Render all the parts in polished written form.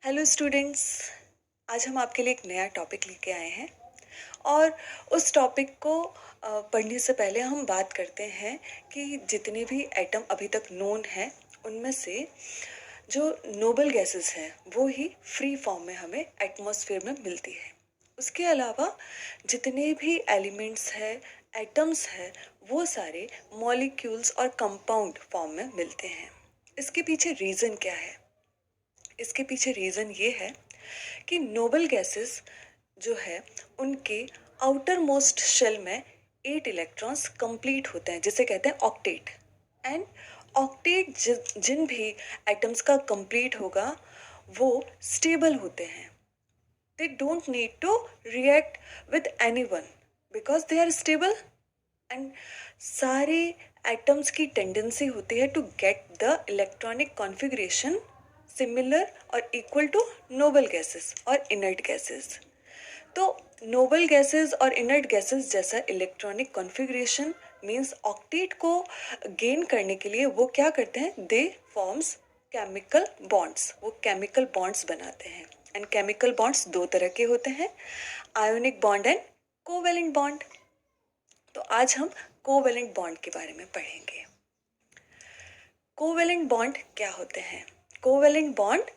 Hello students. आज हम आपके लिए एक नया टॉपिक लेके आए हैं और उस टॉपिक को पढ़ने से पहले हम बात करते हैं कि जितने भी एटम अभी तक नोन हैं उनमें से जो नोबल गैसेस हैं वो ही फ्री फॉर्म में हमें एटमॉस्फेयर में मिलती है। उसके अलावा जितने भी एलिमेंट्स हैं, एटम्स हैं, वो सारे मॉलिक्यूल्स और कंपाउंड फॉर्म में मिलते हैं। इसके पीछे रीज़न क्या है? इसके पीछे रीज़न ये है कि नोबल गैसेस जो है उनके आउटर मोस्ट शेल में 8 इलेक्ट्रॉन्स कंप्लीट होते हैं, जिसे कहते हैं ऑक्टेट। एंड ऑक्टेट जिन भी एटम्स का कंप्लीट होगा वो स्टेबल होते हैं। They don't need to react with anyone because they are stable. And सारे एटम्स की टेंडेंसी होती है to get the electronic configuration similar और इक्वल टू नोबल गैसेस और इनर्ट गैसेस। तो नोबल गैसेस और इनर्ट गैसेस जैसा इलेक्ट्रॉनिक कॉन्फ़िगरेशन मींस ऑक्टेट को गेन करने के लिए वो क्या करते हैं? They forms chemical bonds. वो केमिकल बॉन्ड्स बनाते हैं। एंड केमिकल बॉन्ड्स दो तरह के होते हैं, ionic bond and covalent bond. तो आज हम कोवेलेंट बॉन्ड के बारे में पढ़ेंगे। कोवेलेंट बॉन्ड क्या होते हैं? Covalent bond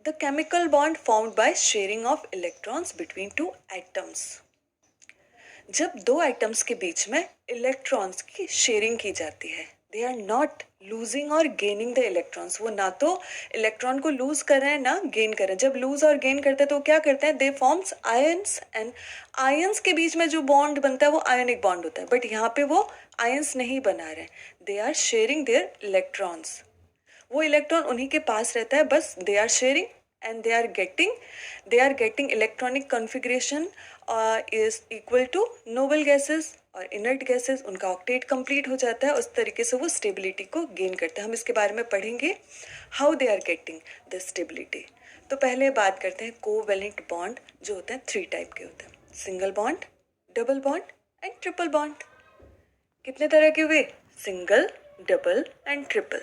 the chemical bond formed by sharing of electrons between two atoms. जब दो एटम्स के बीच में इलेक्ट्रॉन्स की शेयरिंग की जाती है, दे आर नॉट लूजिंग और गेनिंग द इलेक्ट्रॉन्स। वो ना तो इलेक्ट्रॉन को लूज कर रहे हैं ना गेन कर रहे हैं। जब लूज और गेन करते हैं तो क्या करते हैं? They forms ions. And ions के बीच में जो बॉन्ड बनता है वो आयोनिक बॉन्ड होता है। बट यहाँ पे वो आयंस नहीं बना रहे, they are sharing their electrons. वो इलेक्ट्रॉन उन्हीं के पास रहता है, बस they are sharing and they are getting electronic configuration is equal to noble gases और इनर्ट गैसेस। उनका ऑक्टेट कंप्लीट हो जाता है, उस तरीके से वो स्टेबिलिटी को गेन करते हैं। हम इसके बारे में पढ़ेंगे how they are getting the stability. तो पहले बात करते हैं कोवेलेंट बॉन्ड जो होते हैं 3 टाइप के होते हैं, single bond, double bond and triple bond. कितने तरह के हुए? Single, double and triple.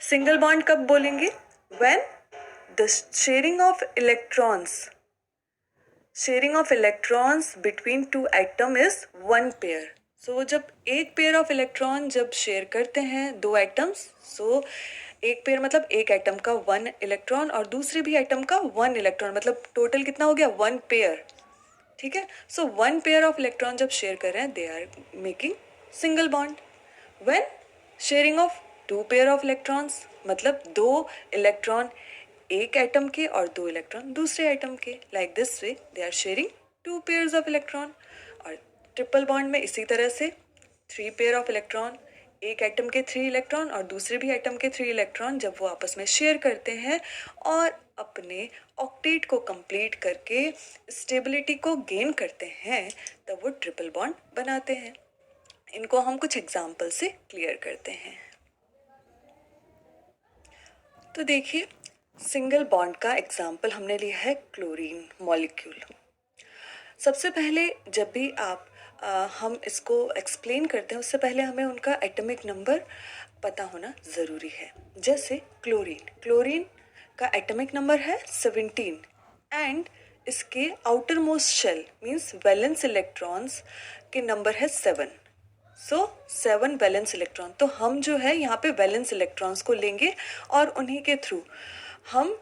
Single bond कब बोलेंगे? When the sharing of electrons between two atom is one pair. So जब एक पेयर ऑफ इलेक्ट्रॉन जब शेयर करते हैं दो एटम्स, सो एक पेयर मतलब एक एटम का 1 इलेक्ट्रॉन और दूसरे भी एटम का 1 इलेक्ट्रॉन, मतलब टोटल कितना हो गया? 1 पेयर। ठीक है। सो 1 पेयर ऑफ इलेक्ट्रॉन जब शेयर कर रहे हैं, they are making single bond. When sharing of 2 pair of electrons, मतलब 2 इलेक्ट्रॉन एक एटम के और 2 इलेक्ट्रॉन दूसरे एटम के, like this way they are sharing 2 pairs of electron. और ट्रिपल बॉन्ड में इसी तरह से 3 पेयर ऑफ इलेक्ट्रॉन, एक एटम के 3 इलेक्ट्रॉन और दूसरे भी एटम के 3 इलेक्ट्रॉन जब वो आपस में शेयर करते हैं और अपने ऑक्टेट को कंप्लीट करके स्टेबिलिटी को गेन करते हैं, तब वो ट्रिपल बॉन्ड बनाते हैं। इनको हम कुछ एग्जाम्पल से क्लियर करते हैं। तो देखिए, सिंगल बॉन्ड का एग्जाम्पल हमने लिया है क्लोरीन मॉलिक्यूल। सबसे पहले जब भी हम इसको एक्सप्लेन करते हैं उससे पहले हमें उनका एटॉमिक नंबर पता होना ज़रूरी है। जैसे क्लोरीन का एटॉमिक नंबर है 17 एंड इसके outermost shell means valence electrons के नंबर है 7। So 7 valence electron. तो हम जो है यहाँ पे वैलेंस इलेक्ट्रॉन्स को लेंगे और उन्हीं के थ्रू हम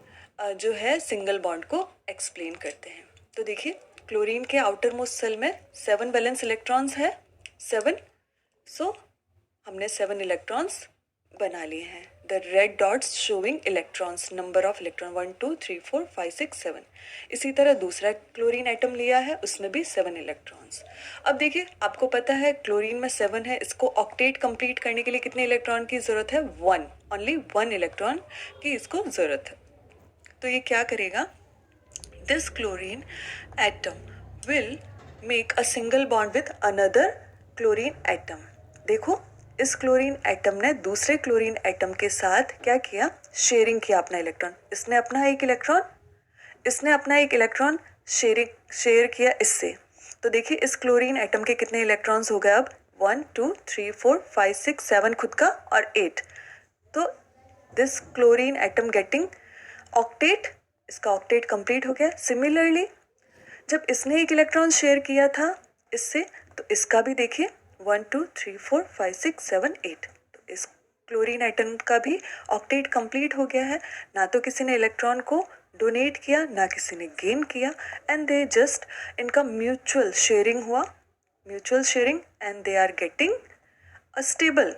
जो है सिंगल बॉन्ड को एक्सप्लेन करते हैं। तो देखिए, क्लोरीन के आउटर मोस्ट सेल में 7 वैलेंस इलेक्ट्रॉन्स है, 7। सो हमने 7 इलेक्ट्रॉन्स बना लिए हैं। The red dots showing electrons, number of electron 1 2 3 4 5 6 7। इसी तरह दूसरा क्लोरीन एटम लिया है, उसमें भी 7 इलेक्ट्रॉन्स। अब देखिए, आपको पता है क्लोरीन में 7 है, इसको ऑक्टेट कंप्लीट करने के लिए कितने इलेक्ट्रॉन की ज़रूरत है? 1, ओनली 1 इलेक्ट्रॉन की इसको ज़रूरत है। तो ये क्या करेगा? This chlorine atom will make a single bond with another chlorine atom. देखो, इस क्लोरीन एटम ने दूसरे क्लोरीन एटम के साथ क्या किया? शेयरिंग किया अपना इलेक्ट्रॉन। इसने अपना एक इलेक्ट्रॉन शेयर किया इससे। तो देखिए, इस क्लोरीन एटम के कितने इलेक्ट्रॉन्स हो गए अब? 1 2 3 4 5 6 7 खुद का और 8। तो this chlorine atom getting octet, इसका ऑक्टेट कंप्लीट हो गया। सिमिलरली जब इसने एक इलेक्ट्रॉन शेयर किया था इससे, तो इसका भी देखिए 1 2 3 4 5 6 7 8, तो इस क्लोरीन एटम का भी ऑक्टेट कंप्लीट हो गया है। ना तो किसी ने इलेक्ट्रॉन को डोनेट किया, ना किसी ने गेन किया, एंड दे जस्ट इनका म्यूचुअल शेयरिंग हुआ, mutual sharing, and they are getting a stable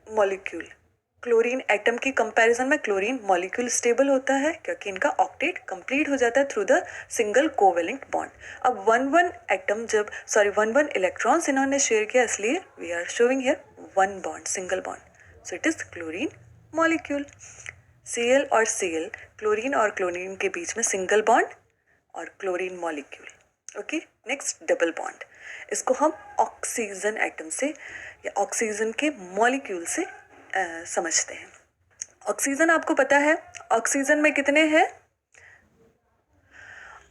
molecule. Chlorine atom की कंपैरिजन में क्लोरीन मॉलिक्यूल स्टेबल होता है क्योंकि इनका ऑक्टेट कंप्लीट हो जाता है through the single covalent bond. अब 1 1 एटम जब 1 1 इलेक्ट्रॉन्स इन्होंने शेयर किया, इसलिए we are showing here 1 bond, single bond, so it is chlorine molecule. Cl और Cl, क्लोरीन और क्लोरीन के बीच में सिंगल बॉन्ड और chlorine molecule. Okay, next double bond, इसको हम ऑक्सीजन एटम से या ऑक्सीजन के मॉलिक्यूल से समझते हैं। ऑक्सीजन आपको पता है, ऑक्सीजन में कितने हैं?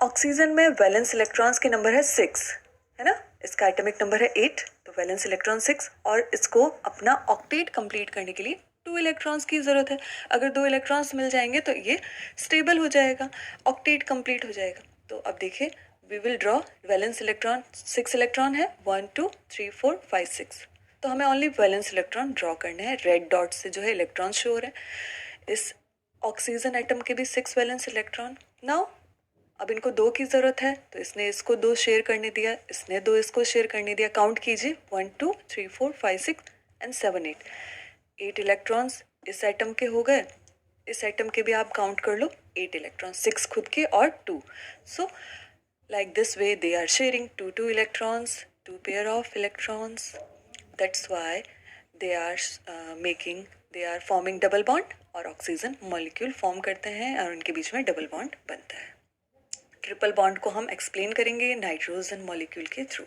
ऑक्सीजन में वैलेंस इलेक्ट्रॉन्स के नंबर है 6, है ना। इसका एटॉमिक नंबर है 8, तो वैलेंस इलेक्ट्रॉन 6, और इसको अपना ऑक्टेट कंप्लीट करने के लिए 2 इलेक्ट्रॉन्स की ज़रूरत है। अगर 2 इलेक्ट्रॉन्स मिल जाएंगे तो ये स्टेबल हो जाएगा, ऑक्टेट कंप्लीट हो जाएगा। तो अब देखिए, we will draw valence electron, 6 electron है, 1 2 3 4 5 6, तो हमें ओनली वैलेंस इलेक्ट्रॉन ड्रॉ करने हैं। रेड डॉट से जो है इलेक्ट्रॉन शो हो रहे हैं। इस ऑक्सीजन एटम के भी 6 वैलेंस इलेक्ट्रॉन। नाउ अब इनको 2 की ज़रूरत है, तो इसने इसको 2 शेयर करने दिया, इसने 2 इसको शेयर करने दिया। काउंट कीजिए, 1 2 3 4 5 6 एंड 7 8, 8 इलेक्ट्रॉन्स इस एटम के हो गए। इस एटम के भी आप काउंट कर लो, 8 इलेक्ट्रॉन्स, 6 खुद के और 2। So like this way they are sharing 2 electrons, 2 pair of electrons. That's why they are forming double bond और ऑक्सीजन मॉलिक्यूल फॉर्म करते हैं और उनके बीच में डबल बॉन्ड बनता है। ट्रिपल बॉन्ड को हम एक्सप्लेन करेंगे नाइट्रोजन मॉलिक्यूल के थ्रू।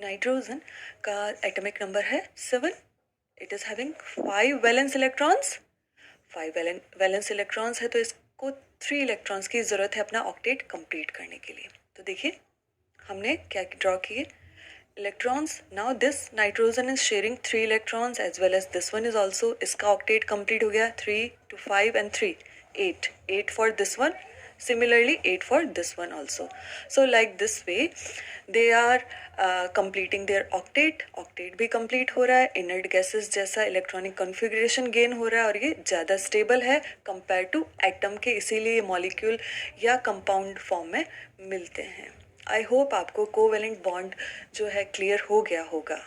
नाइट्रोजन का एटॉमिक नंबर है 7, it is having 5 valence electrons. 5 valence electrons है, तो इसको 3 इलेक्ट्रॉन्स की ज़रूरत है अपना ऑक्टेट कंप्लीट करने के लिए। तो देखिए हमने क्या ड्रॉ किए electrons. Now this nitrogen is sharing 3 electrons as well as this one is also. इसका ऑक्टेट कंप्लीट हो गया, 3 to 5 and 3, 8 for this one, similarly 8 for this one also. So like this way they are completing their octet भी complete हो रहा है, inert gases जैसा electronic configuration gain हो रहा है और ये ज़्यादा स्टेबल है कंपेयर टू एटम के, इसीलिए मॉलिक्यूल या कंपाउंड फॉर्म में मिलते हैं। आई होप आपको कोवेलेंट बॉन्ड जो है क्लियर हो गया होगा।